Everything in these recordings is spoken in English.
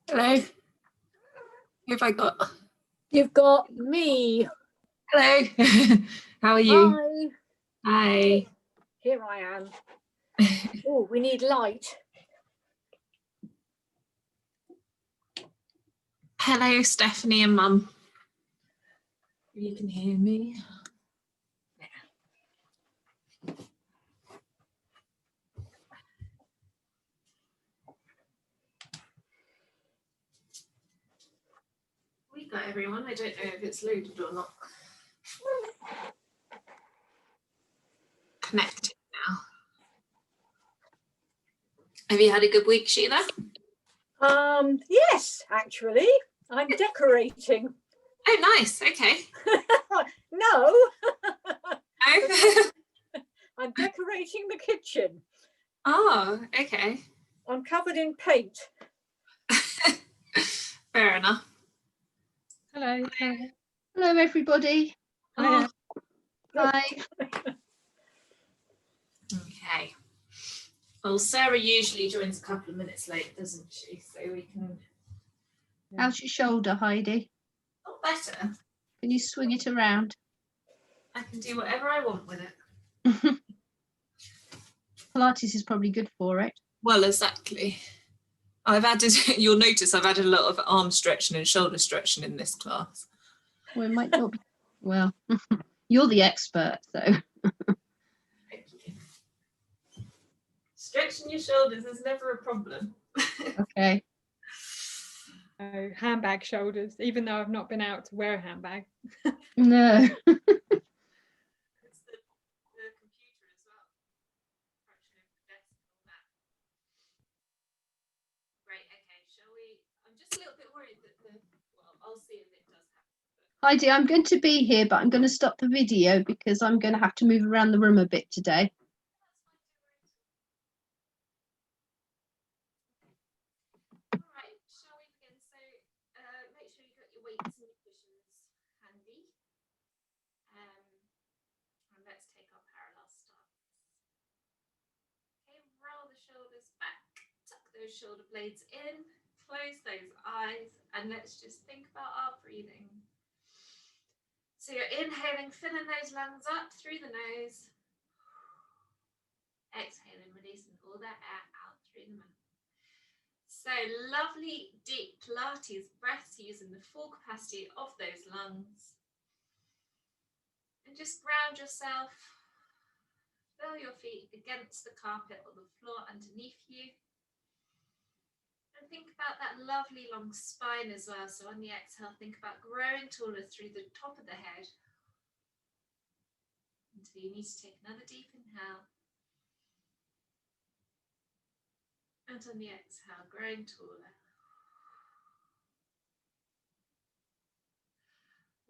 Hello. Who have I got? You've got me. Hello. How are you? Hi. Hi. Here I am. Oh, we need light. Hello, Stephanie and Mum. You can hear me. We got everyone. I don't know if it's loaded or not. Connected now. Have you had a good week, Sheila? Yes, actually. I'm decorating. Oh, nice. Okay. No. Oh. I'm decorating the kitchen. Oh, okay. I'm covered in paint. Fair enough. Hello. Hello, everybody. Oh. Hi. Okay. Well, Sarah usually joins a couple of minutes late, doesn't she? So we can. How's your shoulder, Heidi? Oh, better. Can you swing it around? I can do whatever I want with it. Pilates is probably good for it. Well, exactly. I've added, you'll notice I've added a lot of arm stretching and shoulder stretching in this class. Well, it might not be. Well, you're the expert, so. Thank you. Stretching your shoulders is never a problem. Okay. Oh, handbag shoulders, even though I've not been out to wear a handbag. No. It's the computer as well. Crunching over the desk and all that. Great, okay, shall we? I'm just a little bit worried that well, I'll see if it does happen. Heidi, I'm going to be here, but I'm going to stop the video because I'm going to have to move around the room a bit today. Weights and cushions handy. And let's take our parallel stance. Okay, roll the shoulders back, tuck those shoulder blades in, close those eyes, and let's just think about our breathing. So you're inhaling, filling those lungs up through the nose. Exhaling, releasing all that air out through the mouth. So lovely, deep Pilates breaths using the full capacity of those lungs. And just ground yourself. Feel your feet against the carpet or the floor underneath you. And think about that lovely long spine as well. So on the exhale, think about growing taller through the top of the head. Until you need to take another deep inhale. And on the exhale, growing taller.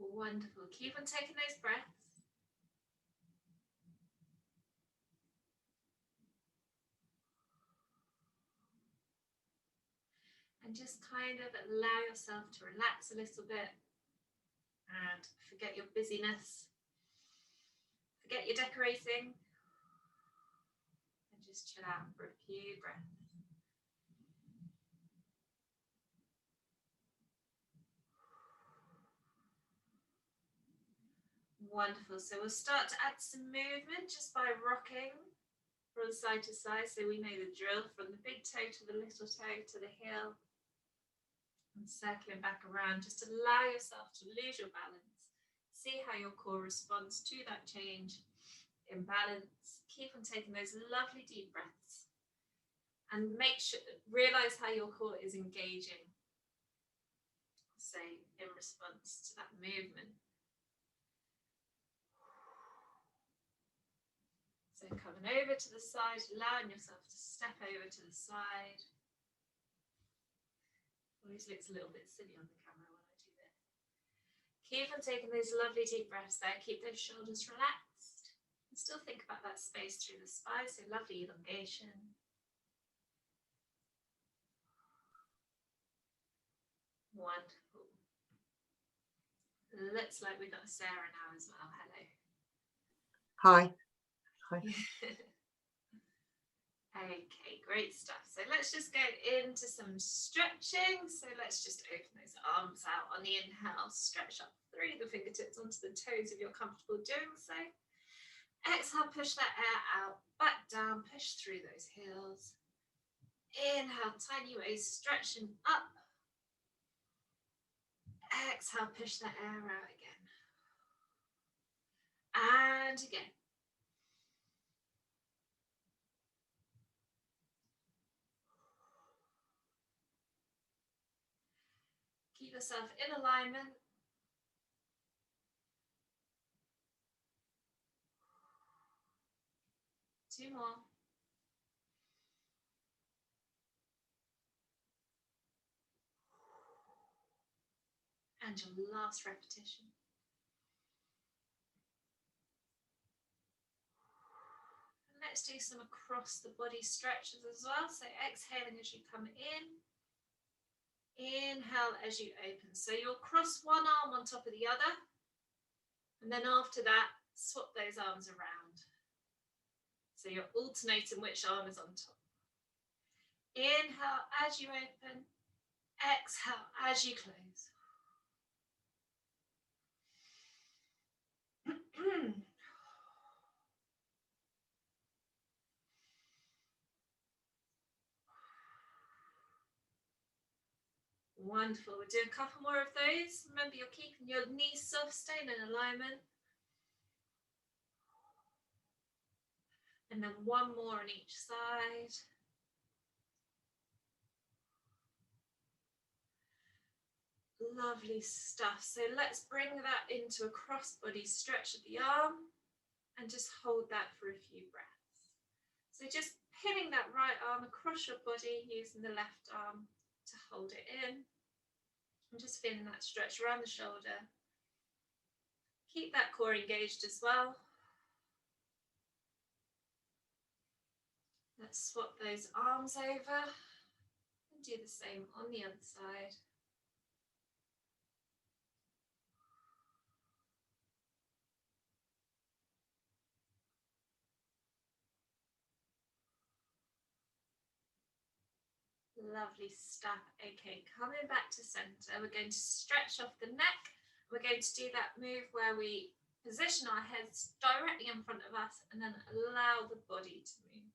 Wonderful. Keep on taking those breaths. And just kind of allow yourself to relax a little bit and forget your busyness. Forget your decorating. And just chill out for a few breaths. Wonderful. So we'll start to add some movement just by rocking from side to side. So we know the drill, from the big toe to the little toe to the heel. And circling back around. Just allow yourself to lose your balance. See how your core responds to that change in balance. Keep on taking those lovely deep breaths. And realize how your core is engaging. So in response to that movement. So coming over to the side, allowing yourself to step over to the side. Always looks a little bit silly on the camera when I do this. Keep on taking those lovely deep breaths there. Keep those shoulders relaxed. Still think about that space through the spine, so lovely elongation. Wonderful. Looks like we've got Sarah now as well. Hello. Hi. Hi. Okay, great stuff. So let's just go into some stretching. So let's just open those arms out on the inhale, stretch up through the fingertips onto the toes if you're comfortable doing so. Exhale, push that air out, back down, push through those heels. Inhale, tiny waist, stretching up. Exhale, push that air out again. And again. Keep yourself in alignment. Two more. And your last repetition. And let's do some across the body stretches as well. So exhaling as you come in. Inhale as you open. So you'll cross one arm on top of the other. And then after that, swap those arms around. So you're alternating which arm is on top. Inhale as you open. Exhale as you close. Wonderful. We'll do a couple more of those. Remember, you're keeping your knees soft, staying in alignment. And then one more on each side. Lovely stuff. So let's bring that into a cross-body stretch of the arm and just hold that for a few breaths. So just pinning that right arm across your body, using the left arm to hold it in. And just feeling that stretch around the shoulder. Keep that core engaged as well. Let's swap those arms over and do the same on the other side. Lovely stuff. Okay, coming back to center, we're going to stretch off the neck. We're going to do that move where we position our heads directly in front of us and then allow the body to move.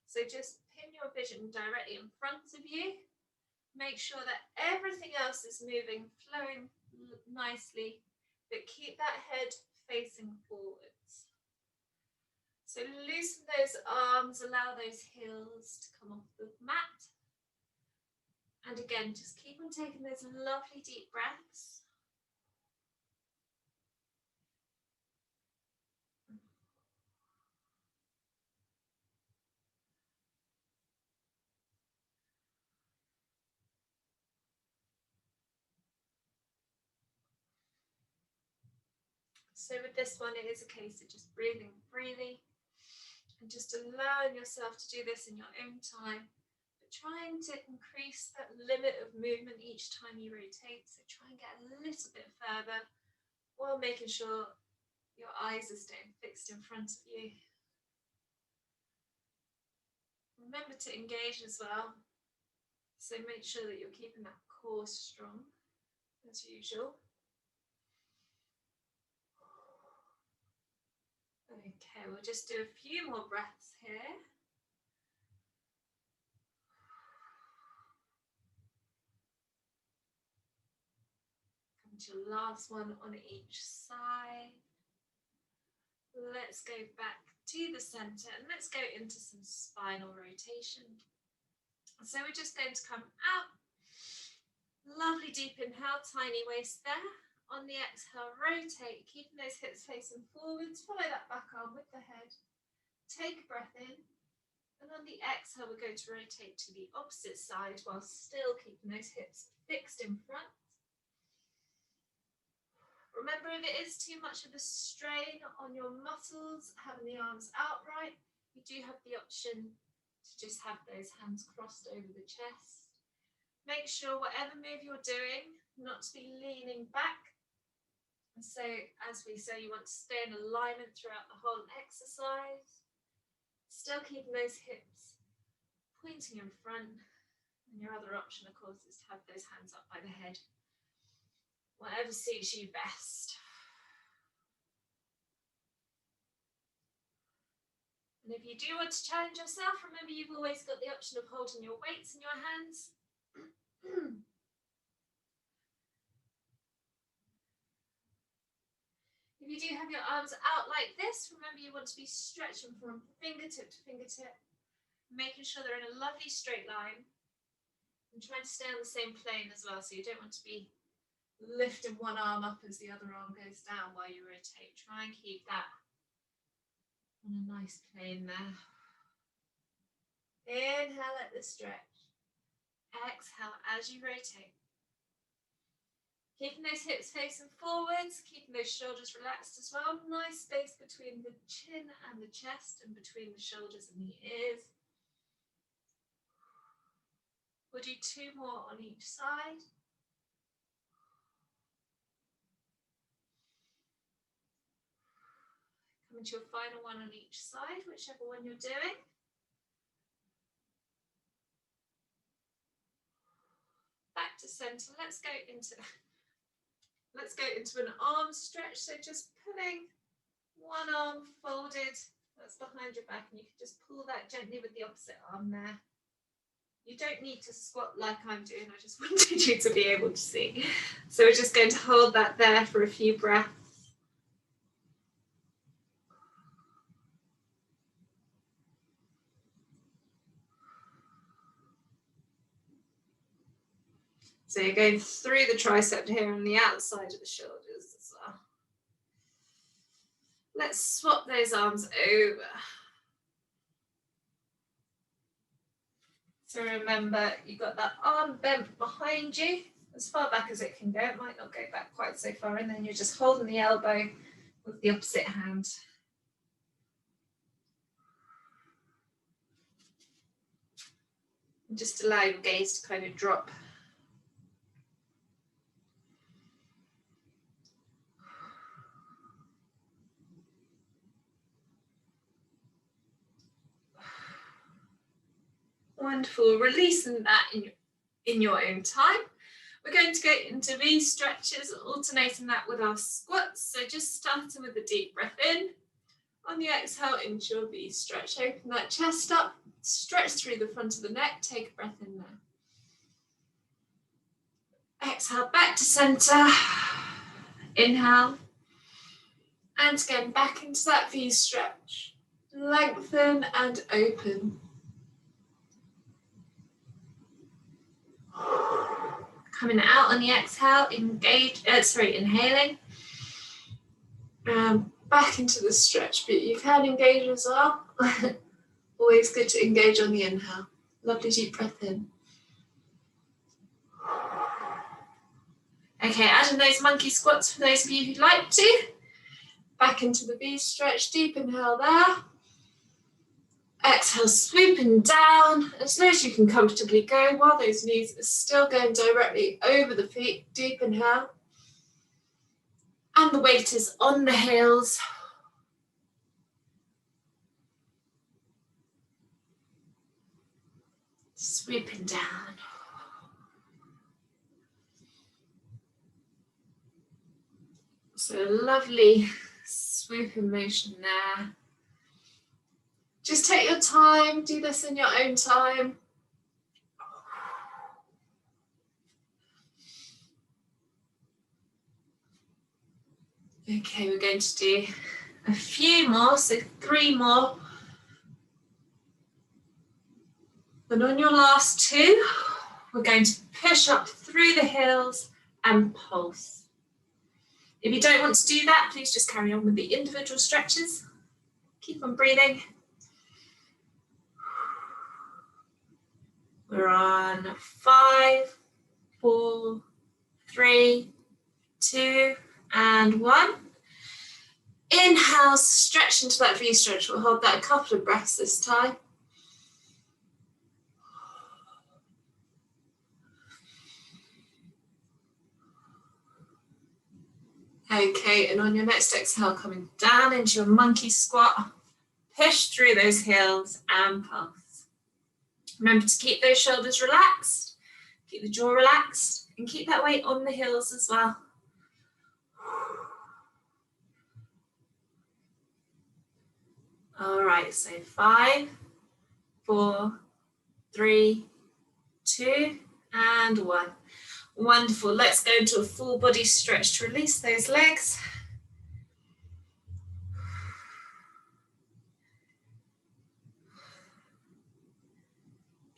So just pin your vision directly in front of you. Make sure that everything else is moving, flowing nicely, but keep that head facing forwards. So loosen those arms, allow those heels to come off the mat. And again, just keep on taking those lovely deep breaths. So with this one, it is a case of just breathing freely and just allowing yourself to do this in your own time, but trying to increase that limit of movement each time you rotate. So try and get a little bit further while making sure your eyes are staying fixed in front of you. Remember to engage as well. So make sure that you're keeping that core strong as usual. Okay, we'll just do a few more breaths here. Come to your last one on each side. Let's go back to the center and let's go into some spinal rotation. So we're just going to come out. Lovely deep inhale, tiny waist there. On the exhale, rotate, keeping those hips facing forwards. Follow that back arm with the head. Take a breath in. And on the exhale, we're going to rotate to the opposite side while still keeping those hips fixed in front. Remember Remember, if it is too much of a strain on your muscles, having the arms outright, you do have the option to just have those hands crossed over the chest. Make sure whatever move you're doing, not to be leaning back. And so, as we say, you want to stay in alignment throughout the whole exercise. Still keeping those hips pointing in front. And your other option, of course, is to have those hands up by the head. Whatever suits you best. And if you do want to challenge yourself, remember you've always got the option of holding your weights in your hands. If you do have your arms out like this, remember you want to be stretching from fingertip to fingertip, making sure they're in a lovely straight line, and trying to stay on the same plane as well, so you don't want to be lifting one arm up as the other arm goes down while you rotate. Try and keep that on a nice plane there. Inhale at the stretch. Exhale as you rotate. Keeping those hips facing forwards, keeping those shoulders relaxed as well. Nice space between the chin and the chest and between the shoulders and the ears. We'll do 2 more on each side. Coming to your final one on each side, whichever one you're doing. Back to center. Let's go into an arm stretch. So just pulling one arm folded, that's behind your back, and you can just pull that gently with the opposite arm there. You don't need to squat like I'm doing, I just wanted you to be able to see. So we're just going to hold that there for a few breaths. So you're going through the tricep here and the outside of the shoulders as well. Let's swap those arms over. So remember, you've got that arm bent behind you, as far back as it can go. It might not go back quite so far, and then you're just holding the elbow with the opposite hand. And just allow your gaze to kind of drop. Wonderful, releasing that in your own time. We're going to go into these stretches, alternating that with our squats. So just starting with a deep breath in. On the exhale, into your V stretch. Open that chest up, stretch through the front of the neck, take a breath in there. Exhale, back to center. Inhale. And again, back into that V stretch. Lengthen and open. Coming out on the exhale, inhaling. Back into the stretch, but you can engage as well. Always good to engage on the inhale. Lovely deep breath in. Okay, adding those monkey squats for those of you who'd like to. Back into the V stretch, deep inhale there. Exhale, swooping down as low as you can comfortably go while those knees are still going directly over the feet. Deep inhale. And the weight is on the heels. Swooping down. So a lovely swooping motion there. Just take your time, do this in your own time. Okay, we're going to do a few more, so 3 more. And on your last 2, we're going to push up through the heels and pulse. If you don't want to do that, please just carry on with the individual stretches. Keep on breathing. We're on 5, 4, 3, 2, and 1. Inhale, stretch into that V stretch. We'll hold that a couple of breaths this time. Okay, and on your next exhale, coming down into your monkey squat, push through those heels and pulse. Remember to keep those shoulders relaxed, keep the jaw relaxed, and keep that weight on the heels as well. All right, so 5, 4, 3, 2, and 1. Wonderful. Let's go into a full body stretch to release those legs.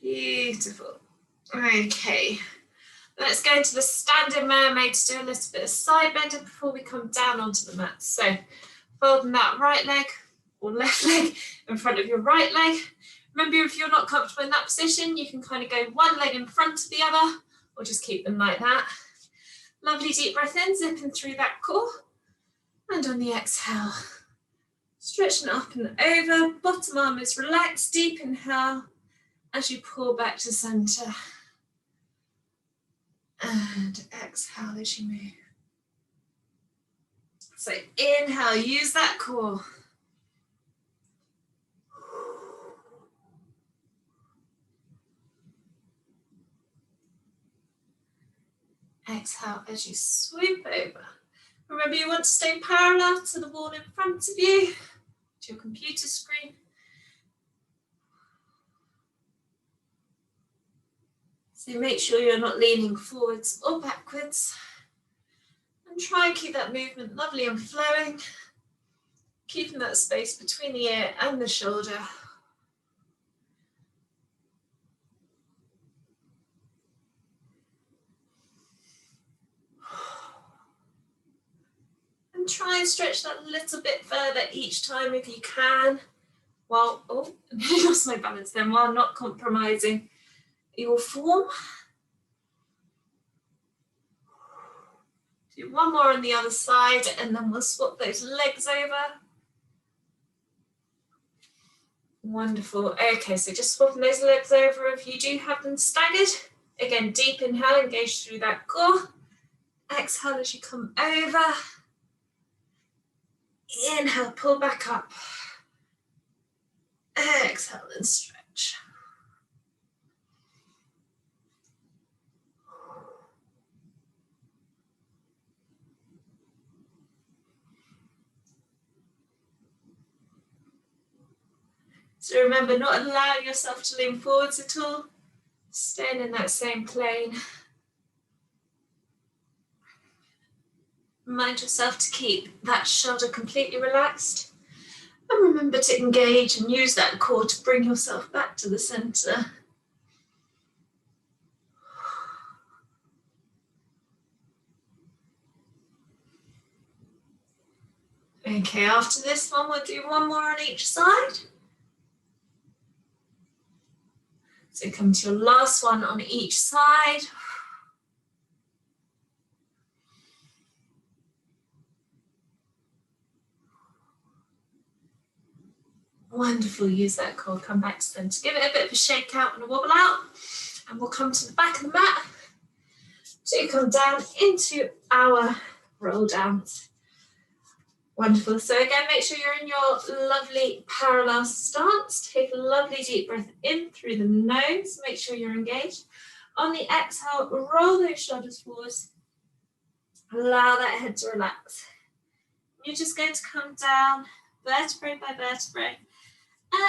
Beautiful. Okay. Let's go into the standing mermaid to do a little bit of side bending before we come down onto the mat. So folding that right leg or left leg in front of your right leg. Remember, if you're not comfortable in that position, you can kind of go one leg in front of the other or just keep them like that. Lovely deep breath in, zipping through that core. And on the exhale, stretching up and over, bottom arm is relaxed, deep inhale as you pull back to center. And exhale as you move. So inhale, use that core. Exhale as you swoop over. Remember, you want to stay parallel to the wall in front of you, to your computer screen. So make sure you're not leaning forwards or backwards. And try and keep that movement lovely and flowing, keeping that space between the ear and the shoulder. And try and stretch that a little bit further each time if you can, while, oh, I lost my balance then, while not compromising your form. Do one more on the other side and then we'll swap those legs over. Wonderful. Okay, so just swapping those legs over if you do have them staggered. Again, deep inhale, engage through that core. Exhale as you come over. Inhale, pull back up. Exhale and stretch. So remember, not allowing yourself to lean forwards at all. Staying in that same plane. Remind yourself to keep that shoulder completely relaxed. And remember to engage and use that core to bring yourself back to the center. Okay, after this one, we'll do one more on each side. So come to your last one on each side. Wonderful, use that core, come back to center. Give it a bit of a shake out and a wobble out. And we'll come to the back of the mat. So you come down into our roll downs. Wonderful. So again, make sure you're in your lovely parallel stance. Take a lovely deep breath in through the nose. Make sure you're engaged. On the exhale, roll those shoulders forwards. Allow that head to relax. You're just going to come down vertebrae by vertebrae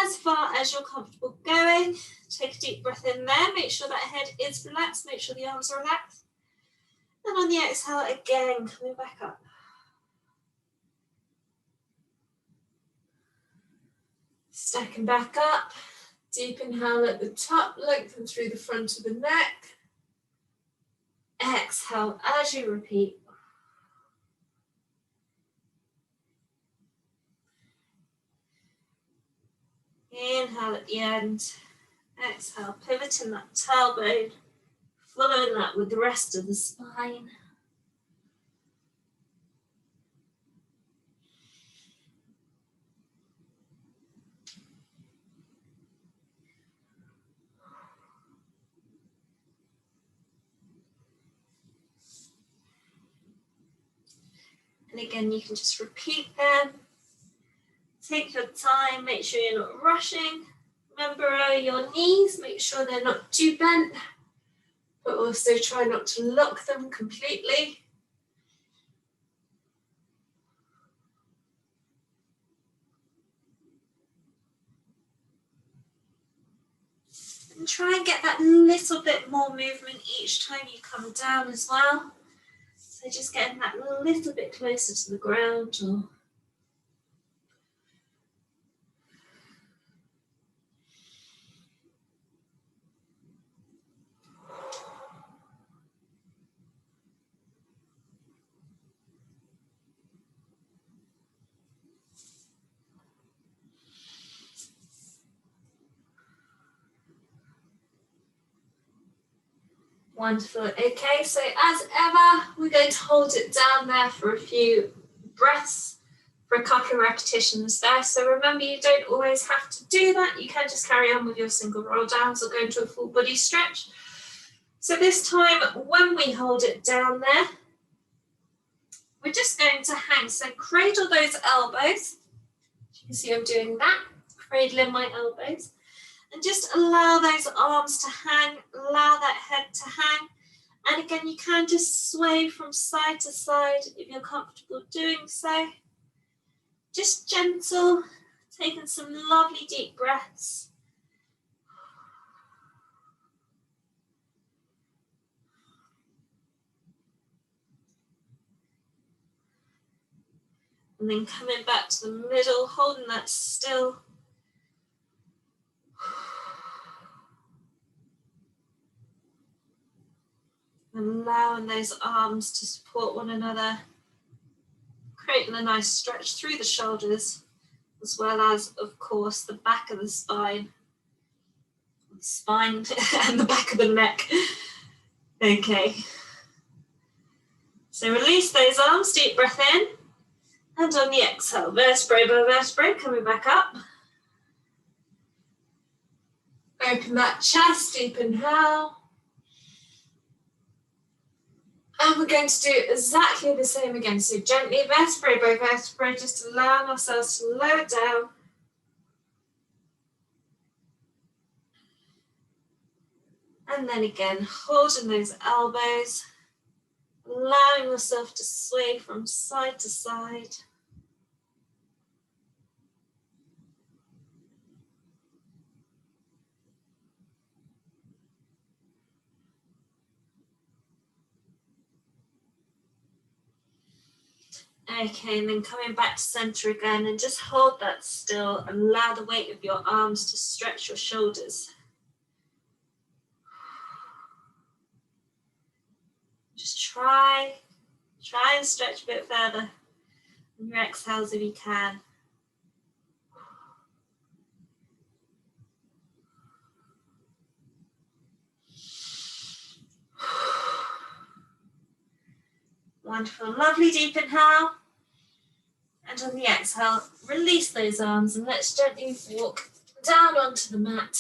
as far as you're comfortable going. Take a deep breath in there. Make sure that head is relaxed. Make sure the arms are relaxed. And on the exhale, again, coming back up. Stacking back up. Deep inhale at the top, lengthen through the front of the neck. Exhale as you repeat. Inhale at the end. Exhale, pivoting that tailbone. Following that with the rest of the spine. And again, you can just repeat them. Take your time, make sure you're not rushing. Remember your knees, make sure they're not too bent, but also try not to lock them completely. And try and get that little bit more movement each time you come down as well. So just getting that little bit closer to the ground. Or wonderful. Okay, so as ever, we're going to hold it down there for a few breaths, for a couple of repetitions there. So remember, you don't always have to do that. You can just carry on with your single roll downs or go into a full body stretch. So this time, when we hold it down there, we're just going to hang. So cradle those elbows. You can see I'm doing that, cradling my elbows. And just allow those arms to hang, allow that head to hang. And again, you can just sway from side to side if you're comfortable doing so. Just gentle, taking some lovely deep breaths. And then coming back to the middle, holding that still. Allowing those arms to support one another, creating a nice stretch through the shoulders, as well as, of course, the back of the spine and the back of the neck. Okay. So release those arms, deep breath in, and on the exhale, vertebrae by vertebrae, coming back up. Open that chest, deep inhale. And we're going to do exactly the same again. So gently, vertebrae by vertebrae, just allowing ourselves to lower down. And then again, holding those elbows, allowing yourself to sway from side to side. Okay, and then coming back to center again, and just hold that still. Allow the weight of your arms to stretch your shoulders. Just try and stretch a bit further on your exhales if you can. Wonderful, lovely deep inhale. And on the exhale, release those arms and let's gently walk down onto the mat.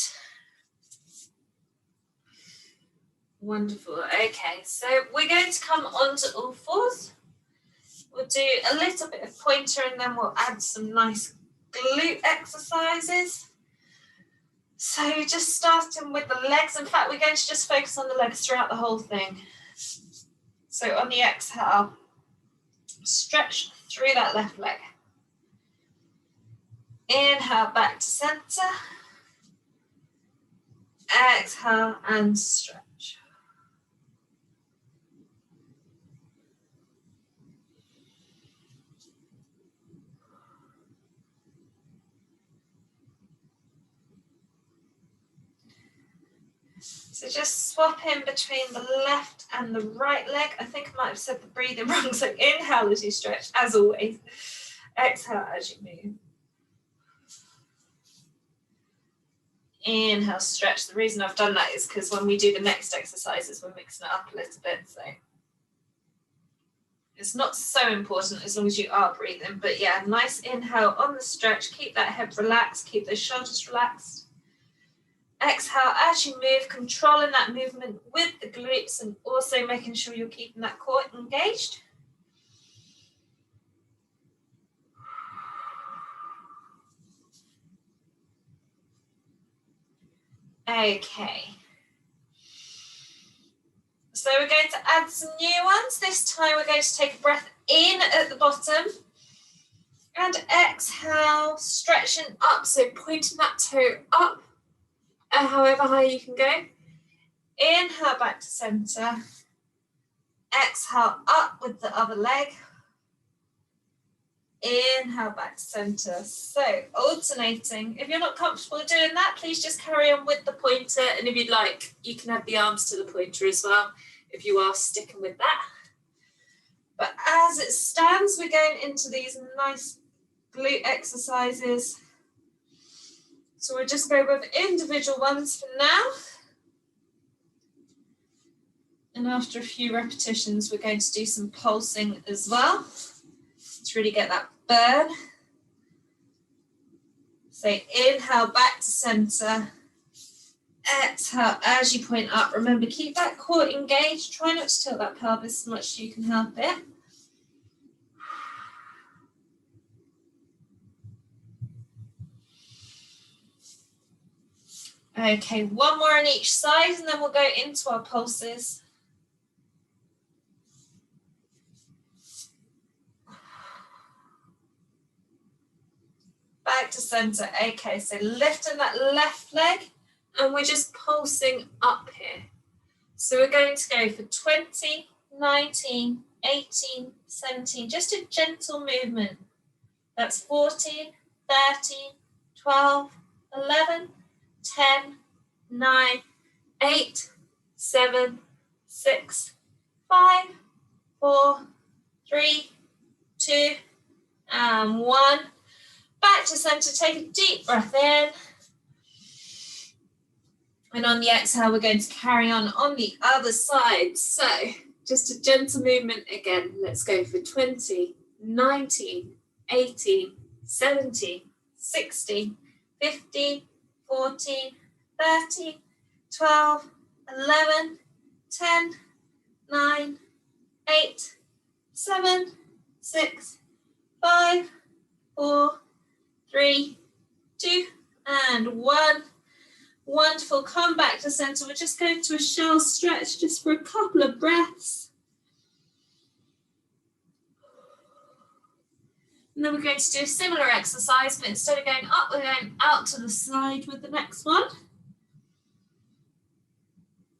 Wonderful. Okay, so we're going to come onto all fours. We'll do a little bit of pointer and then we'll add some nice glute exercises. So just starting with the legs. In fact, we're going to just focus on the legs throughout the whole thing. So on the exhale, stretch through that left leg. Inhale back to center. Exhale and stretch. So just swap in between the left and the right leg. I think I might have said the breathing wrong. So inhale as you stretch, as always. Exhale as you move. Inhale, stretch. The reason I've done that is because when we do the next exercises, we're mixing it up a little bit. So it's not so important as long as you are breathing. But yeah, nice inhale on the stretch. Keep that head relaxed. Keep those shoulders relaxed. Exhale as you move, controlling that movement with the glutes and also making sure you're keeping that core engaged. Okay. So we're going to add some new ones. This time we're going to take a breath in at the bottom and exhale, stretching up. So pointing that toe up, however high you can go. Inhale back to center. Exhale up with the other leg. Inhale back to center. So alternating. If you're not comfortable doing that, please just carry on with the pointer. And if you'd like, you can add the arms to the pointer as well, if you are sticking with that. But as it stands, we're going into these nice glute exercises. So we'll just go with individual ones for now. And after a few repetitions, we're going to do some pulsing as well, to really get that burn. So inhale back to center. Exhale as you point up. Remember, keep that core engaged. Try not to tilt that pelvis as much as you can help it. Okay, one more on each side and then we'll go into our pulses. Back to center. Okay, so lifting that left leg and we're just pulsing up here. So we're going to go for 20, 19, 18, 17, just a gentle movement. That's 14, 13, 12, 11, 10, 9, 8, 7, 6, 5, 4, 3, 2, and 1. Back to center, take a deep breath in. And on the exhale, we're going to carry on the other side. So just a gentle movement again. Let's go for 20, 19, 18, 17, 16, 15, 14, 13, 12, 11, 10, 9, 8, 7, 6, 5, 4, 3, 2, and 1. Wonderful. Come back to center. We're just going to a shell stretch just for a couple of breaths. And then we're going to do a similar exercise, but instead of going up, we're going out to the side with the next one.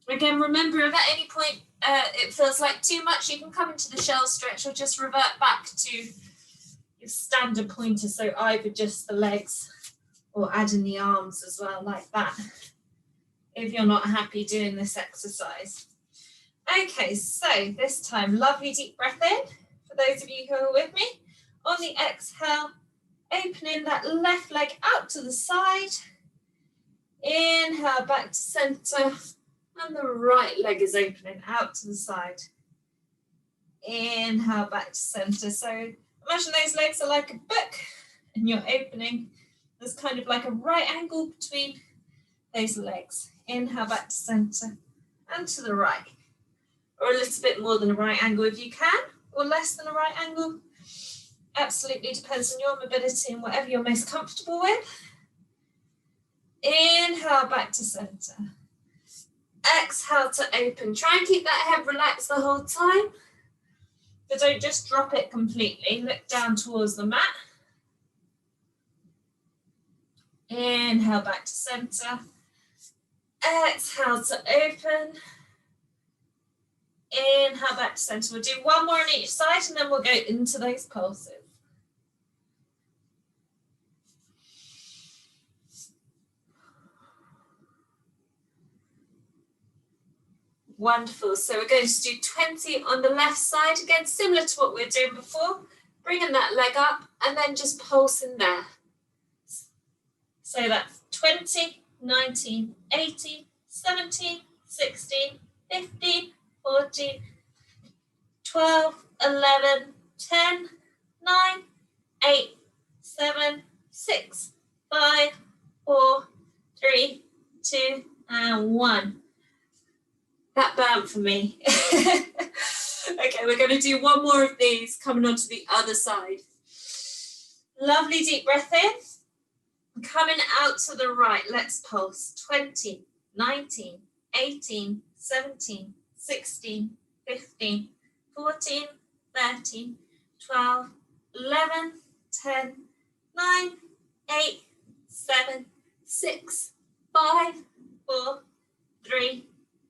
Again, remember, if at any point it feels like too much, you can come into the shell stretch or just revert back to your standard pointer. So either just the legs or adding the arms as well, like that, if you're not happy doing this exercise. Okay, so this time, lovely deep breath in, for those of you who are with me. On the exhale, opening that left leg out to the side. Inhale back to center, and the right leg is opening out to the side. Inhale back to center. So imagine those legs are like a book, and you're opening. There's kind of like a right angle between those legs. Inhale back to center and to the right. Or a little bit more than a right angle if you can, or less than a right angle. Absolutely depends on your mobility and whatever you're most comfortable with. Inhale back to center. Exhale to open. Try and keep that head relaxed the whole time, but don't just drop it completely. Look down towards the mat. Inhale back to center. Exhale to open. Inhale back to center. We'll do one more on each side and then we'll go into those pulses. Wonderful. So we're going to do 20 on the left side. Again, similar to what we were doing before. Bringing that leg up and then just pulsing there. So that's 20, 19, 18, 17, 16, 15, 14, 12, 11, 10, 9, 8, 7, 6, 5, 4, 3, 2, and 1. That burned for me. Okay, we're going to do one more of these coming onto the other side. Lovely deep breath in. Coming out to the right, let's pulse. 20, 19, 18, 17, 16, 15, 14, 13, 12, 11, 10, 9, 8, 7, 6, 5, 4, 3,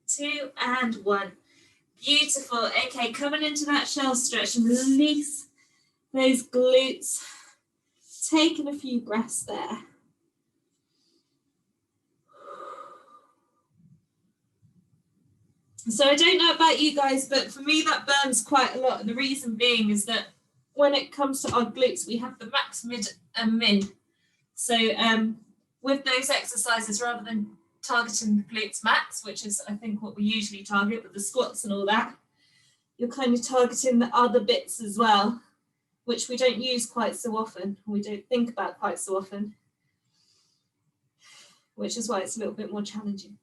2, and 1. Beautiful. Okay, coming into that shell stretch and release those glutes. Taking a few breaths there. So I don't know about you guys, but for me that burns quite a lot. And the reason being is that when it comes to our glutes, we have the max, mid and min. So with those exercises, rather than targeting the glutes max, which is I think what we usually target with the squats and all that, you're kind of targeting the other bits as well, which we don't use quite so often, we don't think about quite so often, which is why it's a little bit more challenging.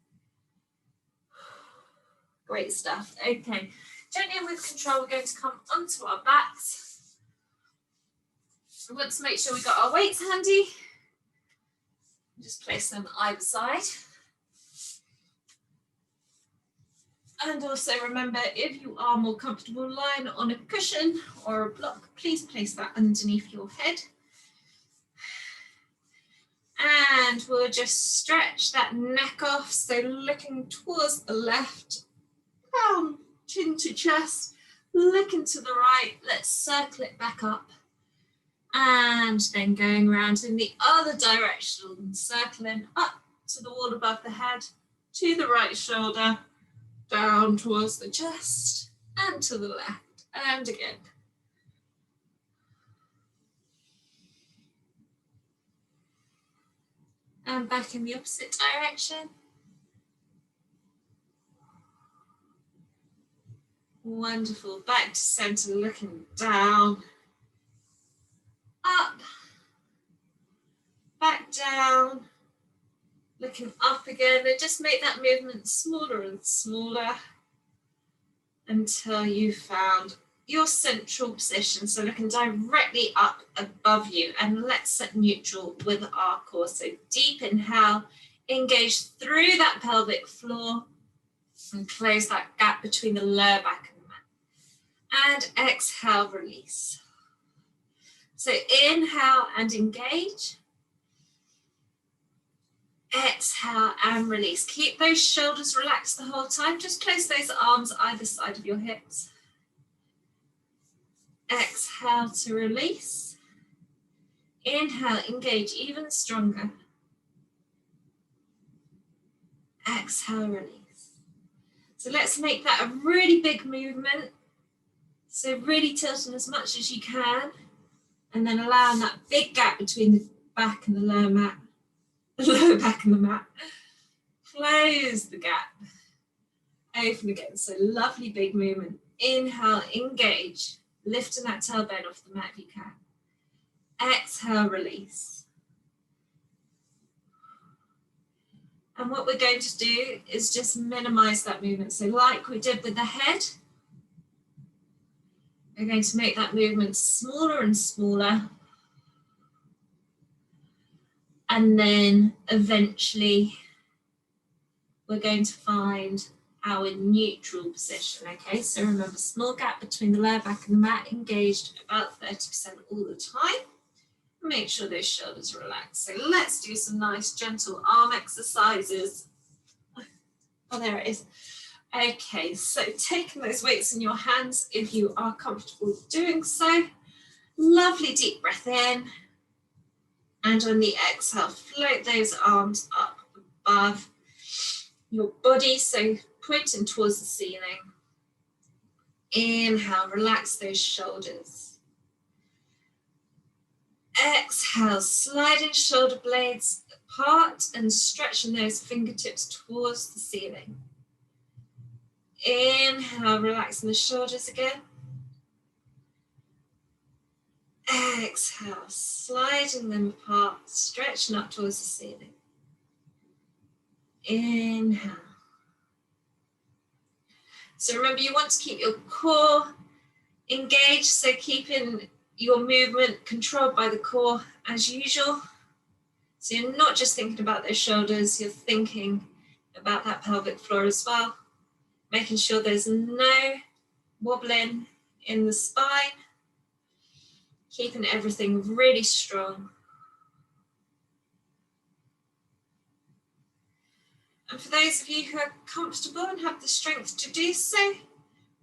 Great stuff. Okay, gently and with control, we're going to come onto our backs. We want to make sure we got our weights handy. Just place them either side. And also remember, if you are more comfortable lying on a cushion or a block, please place that underneath your head. And we'll just stretch that neck off. So looking towards the left, down, chin to chest, looking to the right. Let's circle it back up. And then going around in the other direction, circling up to the wall above the head, to the right shoulder, down towards the chest, and to the left, and again. And back in the opposite direction. Wonderful. Back to center, looking down, up, back down, looking up again, and just make that movement smaller and smaller until you found your central position. So looking directly up above you, and let's set neutral with our core. So deep inhale, engage through that pelvic floor and close that gap between the lower back and the mat. And exhale, release. So inhale and engage. Exhale and release. Keep those shoulders relaxed the whole time. Just place those arms either side of your hips. Exhale to release. Inhale, engage even stronger. Exhale, release. So let's make that a really big movement. So really tilting as much as you can, and then allowing that big gap between the back and the lower mat. The lower back and the mat. Close the gap. Open again. So lovely big movement. Inhale, engage. Lifting that tailbone off the mat if you can. Exhale, release. And what we're going to do is just minimize that movement. So like we did with the head, we're going to make that movement smaller and smaller. And then eventually we're going to find our neutral position. Okay, so remember, small gap between the lower back and the mat, engaged about 30% all the time. Make sure those shoulders are relaxed. So let's do some nice gentle arm exercises. Oh, there it is. Okay, so taking those weights in your hands if you are comfortable doing so. Lovely deep breath in. And on the exhale, float those arms up above your body, so pointing towards the ceiling. Inhale, relax those shoulders. Exhale, sliding shoulder blades apart and stretching those fingertips towards the ceiling. Inhale, relaxing the shoulders again. Exhale, sliding them apart, stretching up towards the ceiling. Inhale. So remember, you want to keep your core engaged, so keeping your movement controlled by the core as usual. So you're not just thinking about those shoulders, you're thinking about that pelvic floor as well. Making sure there's no wobbling in the spine. Keeping everything really strong. And for those of you who are comfortable and have the strength to do so,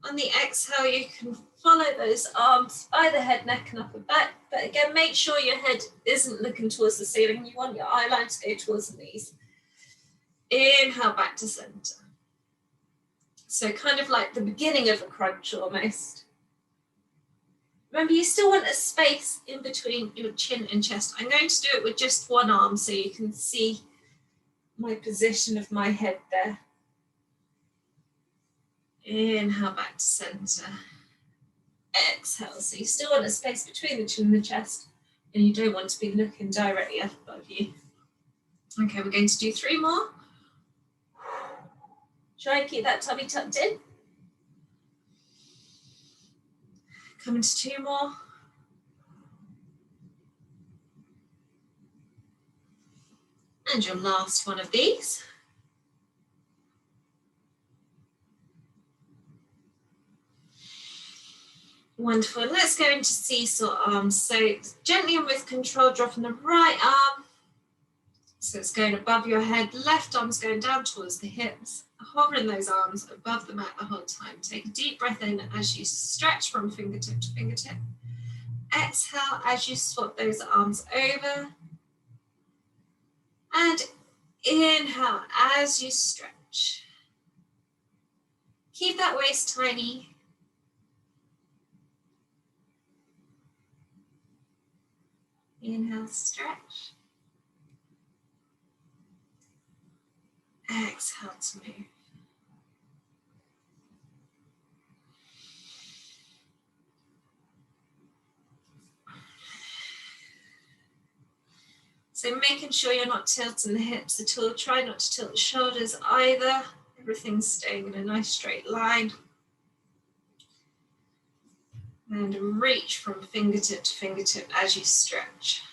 on the exhale, you can follow those arms by the head, neck and upper back. But again, make sure your head isn't looking towards the ceiling. You want your eye line to go towards the knees. Inhale back to center. So kind of like the beginning of a crunch almost. Remember, you still want a space in between your chin and chest. I'm going to do it with just one arm so you can see my position of my head there. Inhale back to center. Exhale. So you still want a space between the chin and the chest, and you don't want to be looking directly up above you. Okay, we're going to do 3 more. Try and keep that tummy tucked in. Coming to 2 more. And your last one of these. Wonderful. Let's go into seesaw arms. So gently and with control, dropping the right arm. So it's going above your head. Left arm's going down towards the hips. Hovering those arms above the mat the whole time. Take a deep breath in as you stretch from fingertip to fingertip. Exhale as you swap those arms over. And inhale as you stretch. Keep that waist tiny. Inhale, stretch. Exhale to move. So making sure you're not tilting the hips at all. Try not to tilt the shoulders either. Everything's staying in a nice straight line. And reach from fingertip to fingertip as you stretch.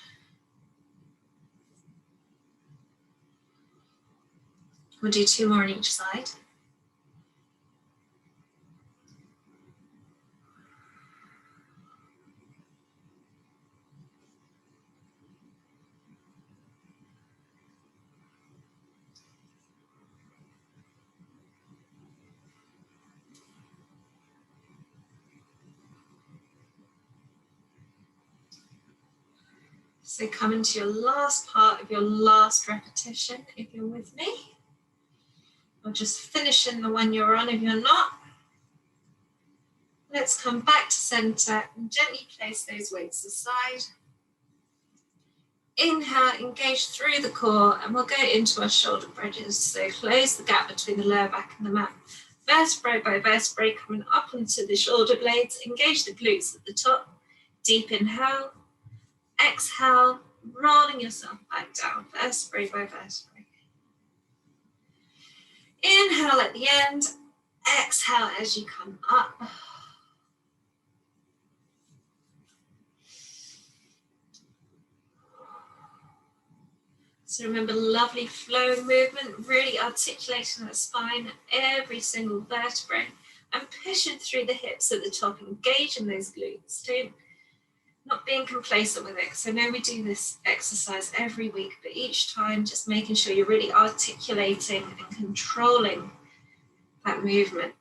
We'll do 2 more on each side. So come into your last part of your last repetition, if you're with me. Or just finishing the one you're on if you're not. Let's come back to center and gently place those weights aside. Inhale, engage through the core, and we'll go into our shoulder bridges. So close the gap between the lower back and the mat. Vertebrae by vertebrae coming up onto the shoulder blades. Engage the glutes at the top. Deep inhale. Exhale, rolling yourself back down, vertebrae by vertebrae. Inhale at the end, exhale as you come up. So remember, lovely flowing movement, really articulating that spine, every single vertebrae, and pushing through the hips at the top, engaging those glutes too. Not being complacent with it, because I know we do this exercise every week, but each time just making sure you're really articulating and controlling that movement.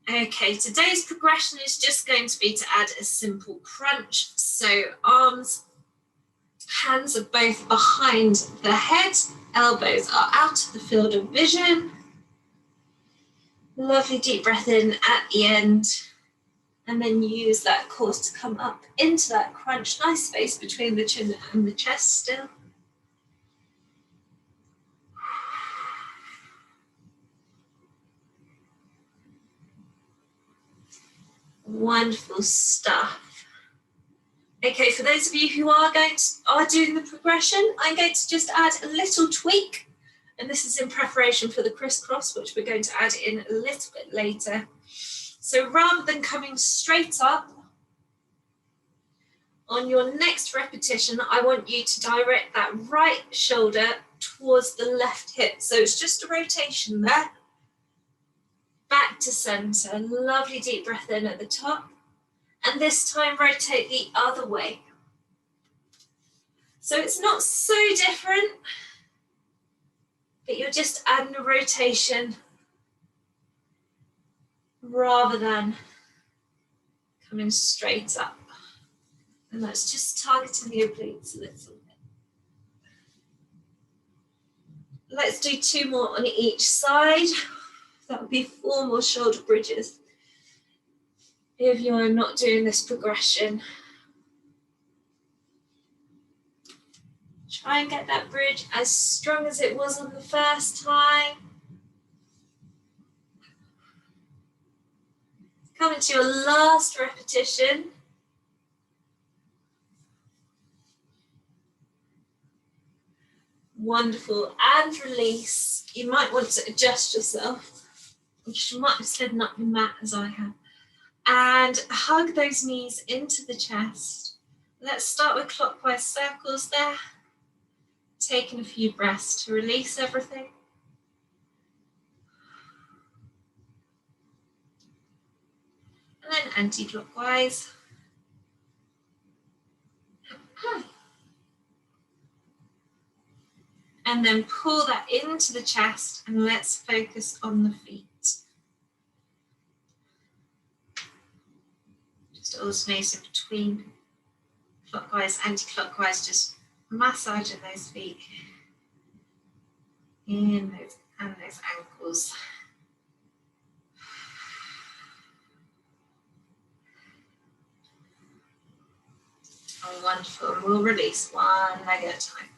Okay, today's progression is just going to be to add a simple crunch. So arms, hands are both behind the head, elbows are out of the field of vision. Lovely deep breath in at the end. And then use that core to come up into that crunch. Nice space between the chin and the chest still. Wonderful stuff. Okay, for those of you who are doing the progression, I'm going to just add a little tweak. And this is in preparation for the crisscross, which we're going to add in a little bit later. So rather than coming straight up, On your next repetition, I want you to direct that right shoulder towards the left hip. So it's just a rotation there. Back to center. Lovely deep breath in at the top. And this time rotate the other way. So it's not so different, but you're just adding a rotation rather than coming straight up. And that's just targeting the obliques a little bit. Let's do 2 more on each side. That would be 4 more shoulder bridges. If you are not doing this progression, try and get that bridge as strong as it was on the first time. Coming to your last repetition. Wonderful, and release. You might want to adjust yourself. You might have slidden up your mat as I have. And hug those knees into the chest. Let's start with clockwise circles there. Taking a few breaths to release everything. And then anti-clockwise. And then pull that into the chest and let's focus on the feet. Just alternating between clockwise, anti-clockwise, just massaging those feet in those and those ankles. Oh, wonderful. And we'll release one leg at a time.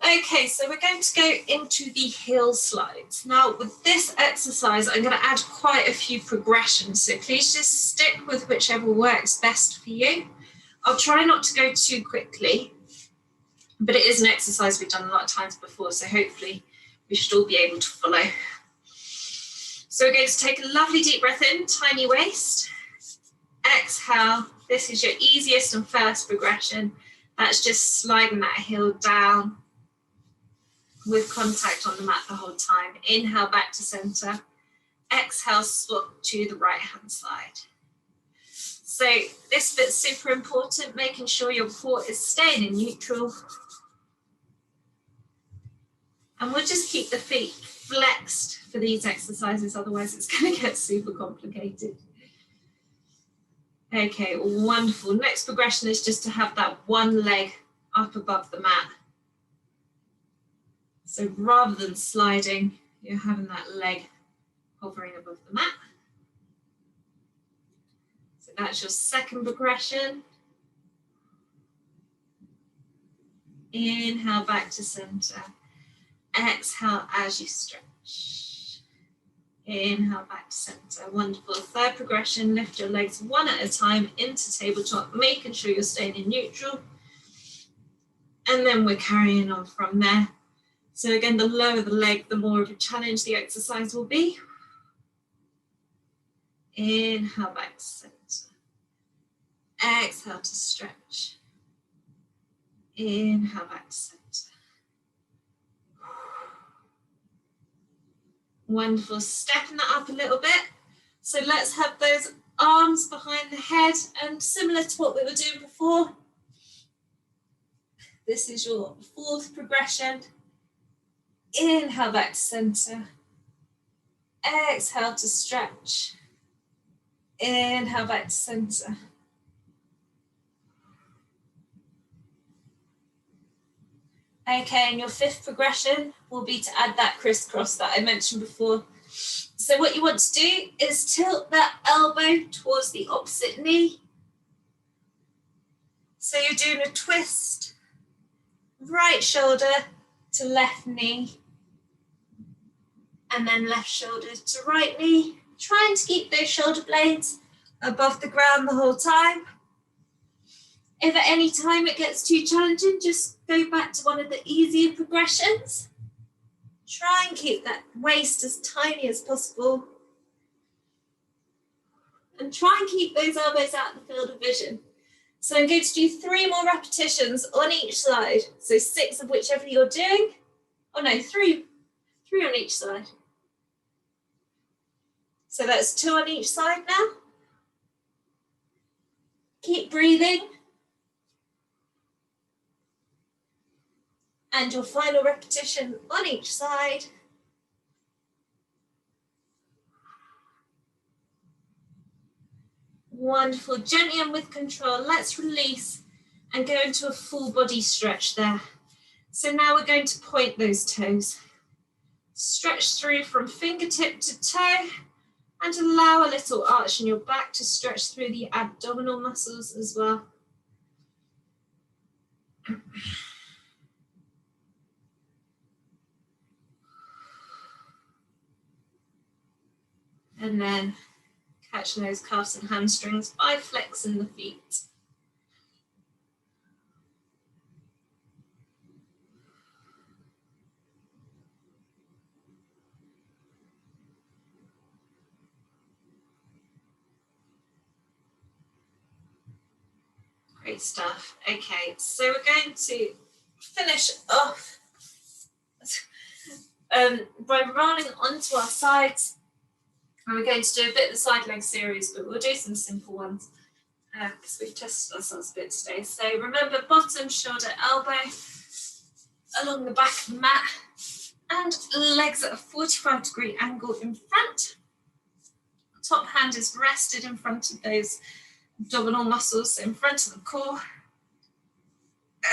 Okay, so we're going to go into the heel slides. Now, with this exercise, I'm going to add quite a few progressions, so please just stick with whichever works best for you. I'll try not to go too quickly, but it is an exercise we've done a lot of times before, so hopefully we should all be able to follow. So we're going to take a lovely deep breath in, tiny waist. Exhale. This is your easiest and first progression. That's just sliding that heel down with contact on the mat the whole time. Inhale, back to center. Exhale, swap to the right hand side. So this bit's super important, making sure your core is staying in neutral. And we'll just keep the feet flexed for these exercises, otherwise it's going to get super complicated. Okay, wonderful. Next progression is just to have that one leg up above the mat. So rather than sliding, you're having that leg hovering above the mat. So that's your second progression. Inhale, back to center. Exhale as you stretch. Inhale, back to center. Wonderful. Third progression, lift your legs one at a time into tabletop, making sure you're staying in neutral. And then we're carrying on from there. So again, the lower the leg, the more of a challenge the exercise will be. Inhale, back to center. Exhale to stretch. Inhale, back to center. Wonderful. Stepping that up a little bit. So let's have those arms behind the head, and similar to what we were doing before. This is your fourth progression. Inhale, back to center. Exhale to stretch. Inhale, back to center. Okay, and your fifth progression will be to add that crisscross that I mentioned before. So what you want to do is tilt that elbow towards the opposite knee. So you're doing a twist, right shoulder to left knee, and then left shoulder to right knee, trying to keep those shoulder blades above the ground the whole time. If at any time it gets too challenging, just go back to one of the easier progressions. Try and keep that waist as tiny as possible. And try and keep those elbows out of the field of vision. So I'm going to do 3 more repetitions on each side. So 6 of whichever you're doing. Oh no, 3 on each side. So that's 2 on each side now. Keep breathing. And your final repetition on each side. Wonderful. Gently and with control, let's release and go into a full body stretch there. So now we're going to point those toes. Stretch through from fingertip to toe and allow a little arch in your back to stretch through the abdominal muscles as well. And then catching those calves and hamstrings by flexing the feet. Great stuff. Okay, so we're going to finish off by rolling onto our sides. And we're going to do a bit of the side leg series, but we'll do some simple ones because we've tested ourselves a bit today. So remember, bottom, shoulder, elbow along the back of the mat and legs at a 45-degree angle in front. Top hand is rested in front of those abdominal muscles, so in front of the core.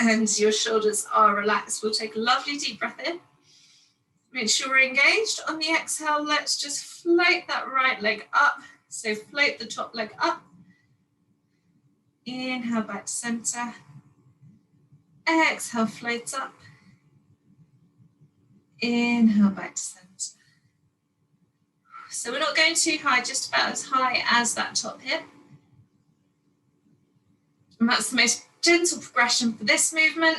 And your shoulders are relaxed. We'll take a lovely deep breath in. Make sure we're engaged. On the exhale, let's just float that right leg up. So float the top leg up. Inhale back to center. Exhale, float up. Inhale back to center. So we're not going too high, just about as high as that top hip. And that's the most gentle progression for this movement.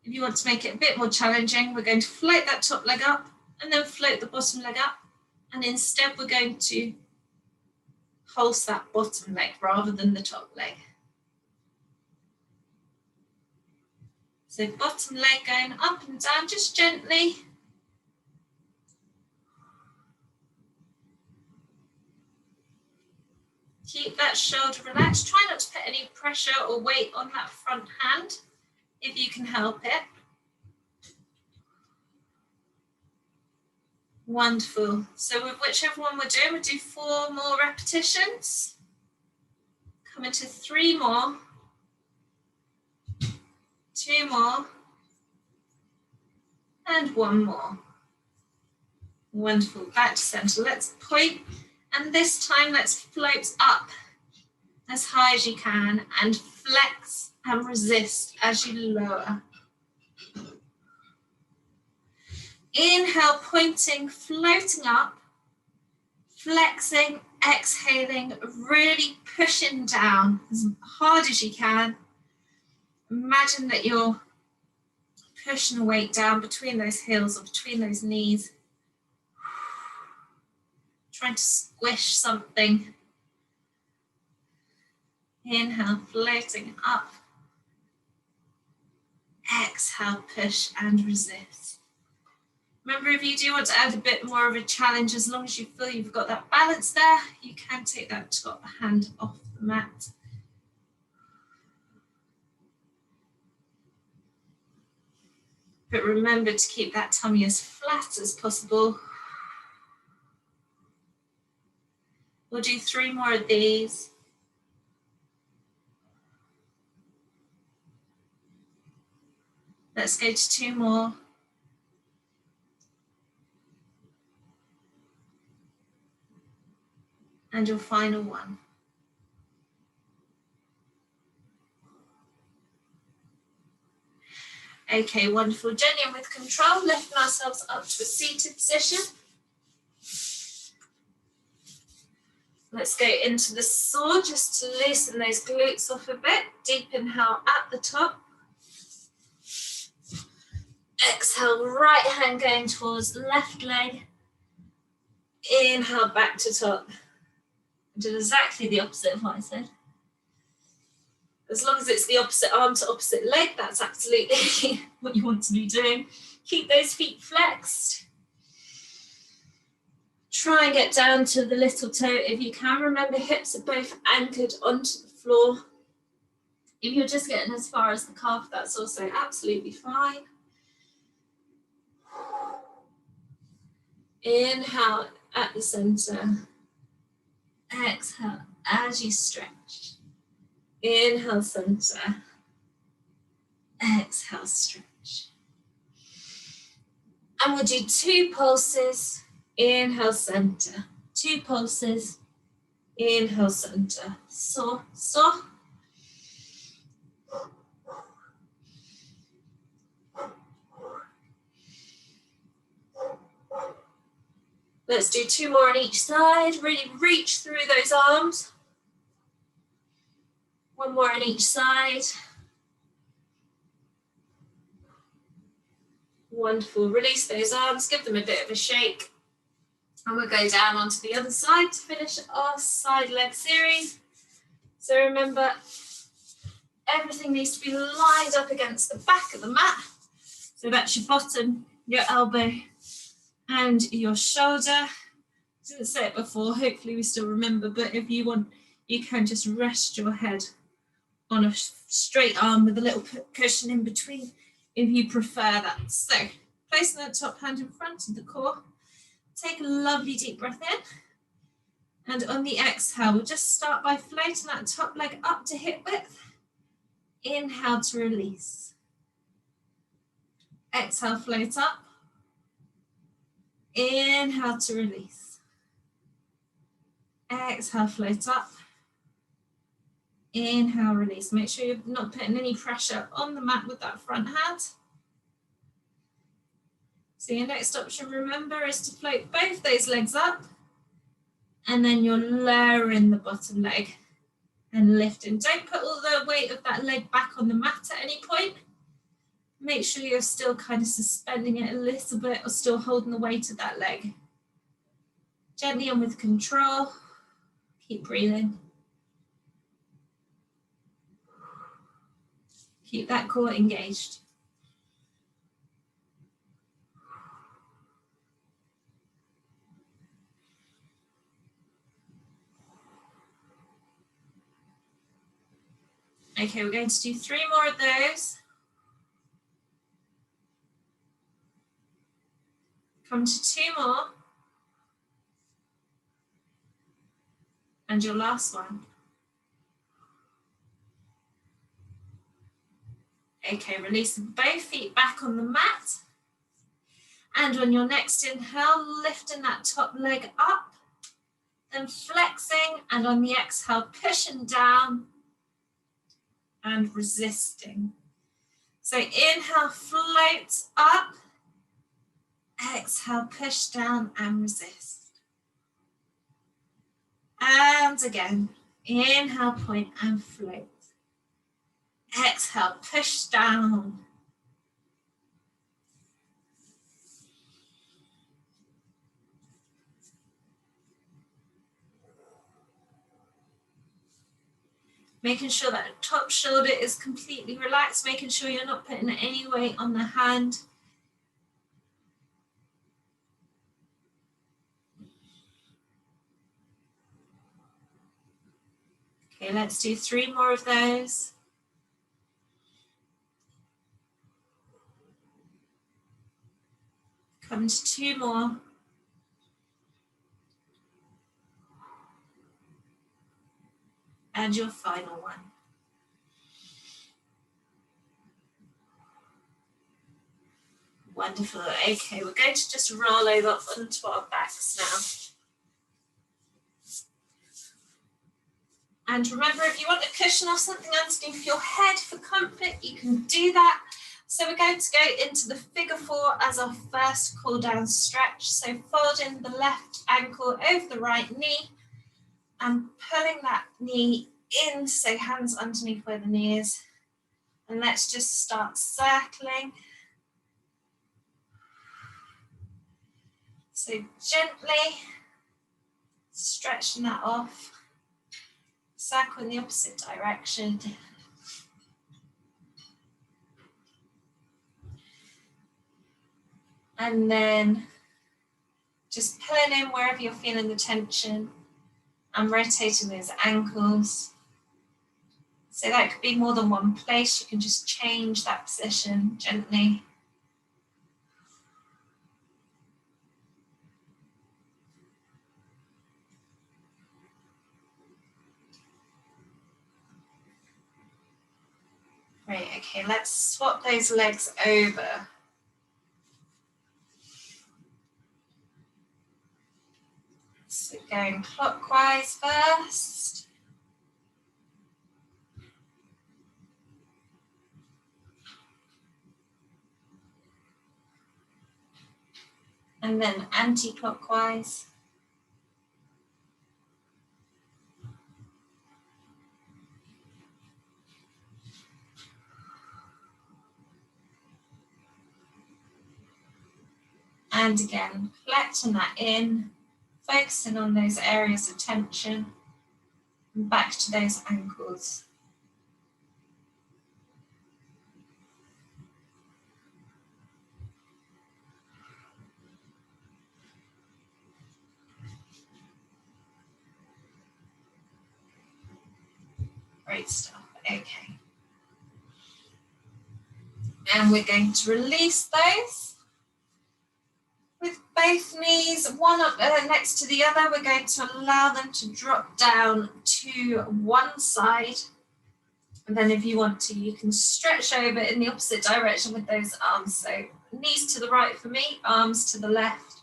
If you want to make it a bit more challenging, we're going to float that top leg up and then float the bottom leg up. And instead we're going to pulse that bottom leg rather than the top leg. So bottom leg going up and down just gently. Keep that shoulder relaxed. Try not to put any pressure or weight on that front hand if you can help it. Wonderful. So with whichever one we're doing, we'll do 4 more repetitions. Come into 3 more. 2 more. And 1 more. Wonderful. Back to center. Let's point. And this time, let's float up as high as you can and flex and resist as you lower. Inhale, pointing, floating up, flexing, exhaling, really pushing down as hard as you can. Imagine that you're pushing the weight down between those heels or between those knees. Trying to squish something. Inhale, floating up. Exhale, push and resist. Remember, if you do want to add a bit more of a challenge, as long as you feel you've got that balance there, you can take that top hand off the mat. But remember to keep that tummy as flat as possible. We'll do 3 more of these. Let's go to 2 more. And your final one. Okay, wonderful. Gently and with control, lifting ourselves up to a seated position. Let's go into the saw just to loosen those glutes off a bit. Deep inhale at the top. Exhale, right hand going towards left leg. Inhale back to top. I did exactly the opposite of what I said. As long as it's the opposite arm to opposite leg, that's absolutely what you want to be doing. Keep those feet flexed. Try and get down to the little toe if you can. Remember, hips are both anchored onto the floor. If you're just getting as far as the calf, that's also absolutely fine. Inhale at the center. Exhale as you stretch. Inhale, center. Exhale, stretch. And we'll do 2 pulses. Inhale, center. 2 pulses. Inhale, center. So. Let's do 2 more on each side. Really reach through those arms. 1 more on each side. Wonderful. Release those arms, give them a bit of a shake. And we'll go down onto the other side to finish our side leg series. So remember, everything needs to be lined up against the back of the mat. So that's your bottom, your elbow, and your shoulder. I didn't say it before, hopefully we still remember, but if you want, you can just rest your head on a straight arm with a little cushion in between, if you prefer that. So, placing that top hand in front of the core, take a lovely deep breath in, and on the exhale, we'll just start by floating that top leg up to hip width. Inhale to release. Exhale, float up. Inhale to release. Exhale, float up. Inhale, release. Make sure you're not putting any pressure on the mat with that front hand. So your next option, remember, is to float both those legs up, and then you're lowering the bottom leg and lifting. Don't put all the weight of that leg back on the mat at any point. Make sure you're still kind of suspending it a little bit or still holding the weight of that leg. Gently and with control. Keep breathing. Keep that core engaged. Okay, we're going to do 3 more of those. Come to 2 more. And your last one. Okay, releasing both feet back on the mat. And on your next inhale, lifting that top leg up, then flexing, and on the exhale, pushing down and resisting. So inhale, float up. Exhale, push down and resist. And again, inhale, point and float. Exhale, push down. Making sure that top shoulder is completely relaxed, making sure you're not putting any weight on the hand. Okay, let's do 3 more of those. Come to 2 more. And your final one. Wonderful. Okay, we're going to just roll over onto our backs now. And remember, if you want a cushion or something underneath your head for comfort, you can do that. So we're going to go into the figure 4 as our first cool down stretch. So folding the left ankle over the right knee and pulling that knee in, so hands underneath where the knee is. And let's just start circling. So gently stretching that off. Circle in the opposite direction. And then just pulling in wherever you're feeling the tension and rotating those ankles. So that could be more than one place. You can just change that position gently. Great, okay, let's swap those legs over. So going clockwise first. And then anti-clockwise. And again, collecting that in, focusing on those areas of tension, and back to those ankles. Great stuff, okay. And we're going to release those. With both knees, one up next to the other, we're going to allow them to drop down to one side. And then if you want to, you can stretch over in the opposite direction with those arms. So knees to the right for me, arms to the left.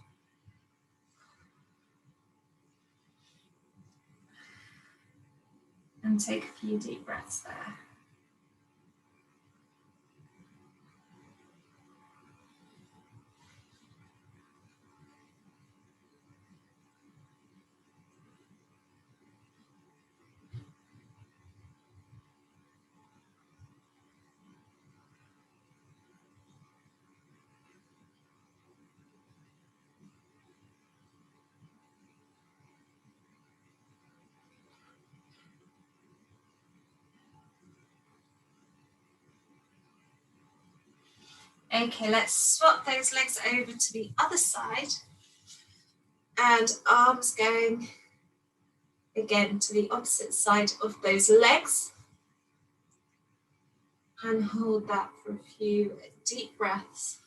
And take a few deep breaths there. Okay, let's swap those legs over to the other side. And arms going again to the opposite side of those legs. And hold that for a few deep breaths.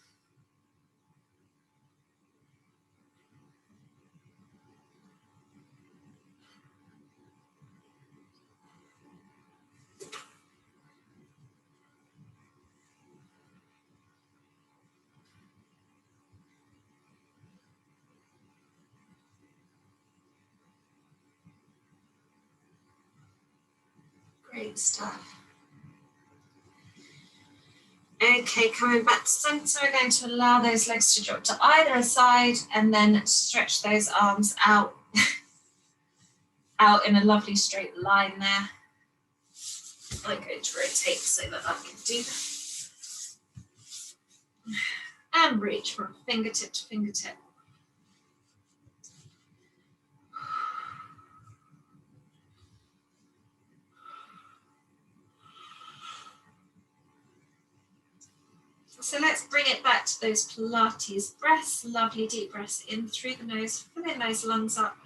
Great stuff. Okay, coming back to center, we're going to allow those legs to drop to either side and then stretch those arms out, out in a lovely straight line there. I'm going to rotate so that I can do that. And reach from fingertip to fingertip. So let's bring it back to those Pilates breaths, lovely deep breaths in through the nose, filling those lungs up.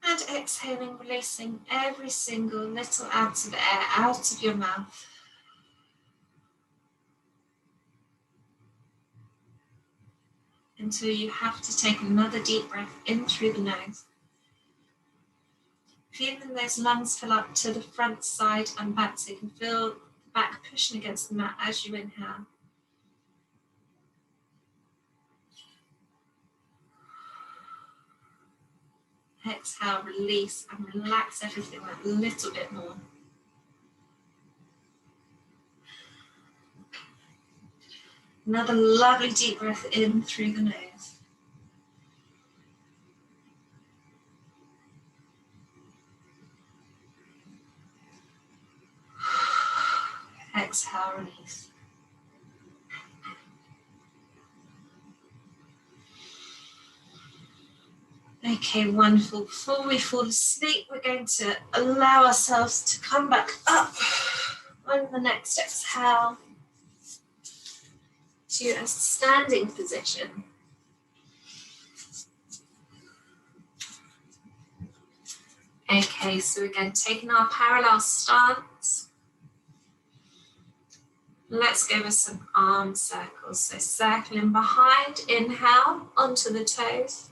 And exhaling, releasing every single little ounce of air out of your mouth. Until you have to take another deep breath in through the nose. Feeling those lungs fill up to the front, side and back, so you can feel the back pushing against the mat as you inhale. Exhale, release and relax everything that little bit more. Another lovely deep breath in through the nose. Exhale, release. Okay, wonderful. Before we fall asleep, we're going to allow ourselves to come back up on the next exhale. to a standing position. Okay, so again, taking our parallel stance. Let's go with some arm circles. So circling behind, inhale onto the toes.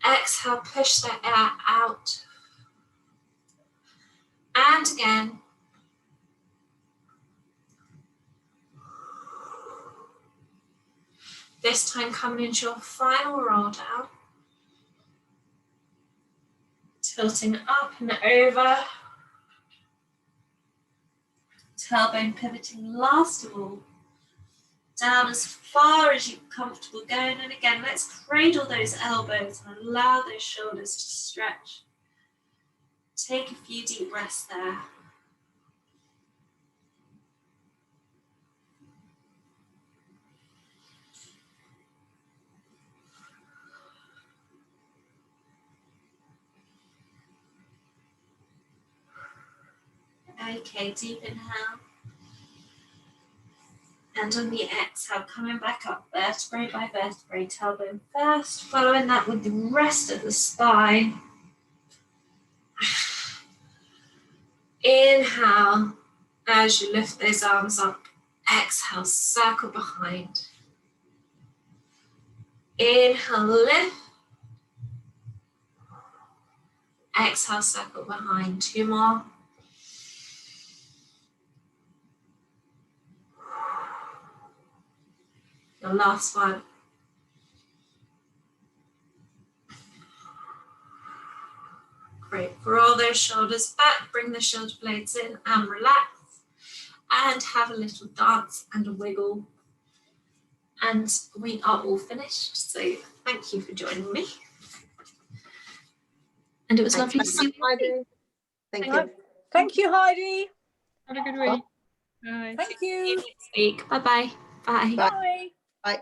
Exhale, push the air out. And again. This time coming into your final roll down. Tilting up and over. Tailbone pivoting last of all. Down as far as you're comfortable going. And again, let's cradle those elbows and allow those shoulders to stretch. Take a few deep breaths there. Okay, deep inhale. And on the exhale, coming back up vertebrae by vertebrae, tailbone first, following that with the rest of the spine. Inhale as you lift those arms up. Exhale, circle behind. Inhale, lift. Exhale, circle behind. 2 more. The last one. Great. Roll those shoulders back, bring the shoulder blades in and relax. And have a little dance and a wiggle. And we are all finished. So thank you for joining me. And it was lovely to see you. Heidi. Thank you. Thank you, Heidi. Have a good week. Bye. Thank See you you. next week. Bye-bye. Bye. Bye. Bye. Bye.